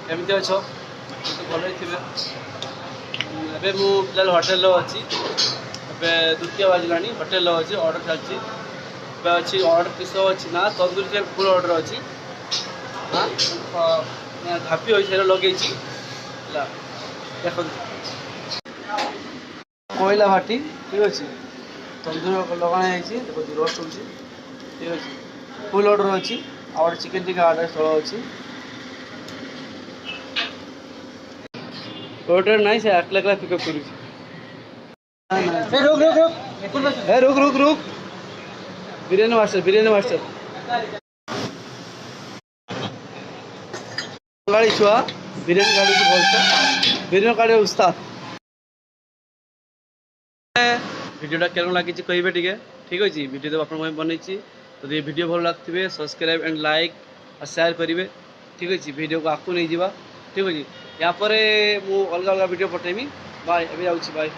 केमती अच्छ तो भल ही थे ଏବେ ମୁଁ ପିଲାଲ ହୋଟେଲ ଅଛି ଏବେ ଦ୍ୱିତୀୟ ବାଜିଲାଣି ହୋଟେଲ ଅଛି ଅର୍ଡ଼ର ଚାଲିଛି ଏବେ ଅଛି ଅର୍ଡ଼ର କିସ ଅଛି ନା ତନ୍ଦୁରୀ ଫୁଲ ଅର୍ଡ଼ର ଅଛି ଧାପି ହୋଇ ସେଇଟା ଲଗେଇଛି ହେଲା ଦେଖନ୍ତୁ କୋଇଲା ଭାଟି ଠିକ୍ ଅଛି ତନ୍ଦୁରୀ ଲଗାଣ ହେଇଛି ଦେଖନ୍ତୁ ରୋଷ୍ଟ ହେଉଛି ଠିକ୍ ଅଛି ଫୁଲ ଅର୍ଡ଼ର ଅଛି ଆଉ ଗୋଟେ ଚିକେନ୍ ଟିକା ଅର୍ଡ଼ର ସ୍ଥଳ ଅଛି ऑर्डर नहीं से अकेला अकेला पिकअप करूँ रुक रुक रुक बिरयानी मास्टर गाड़ी छुआ बिरयानी गाड़ी की बोलते बिरयानी गाड़ी उस्ताद वीडियोटा केन लगी कहे टे ठीक अच्छे वीडियो तो आप बनई तो ये वीडियो भल लगते सब्सक्राइब एंड लाइक और शेयर करेंगे ठीक अच्छे वीडियो को आगे नहीं जावा ठीक अच्छे या पर मु अलग अलग वीडियो पठेमी बाय अभी जाऊँ बाय।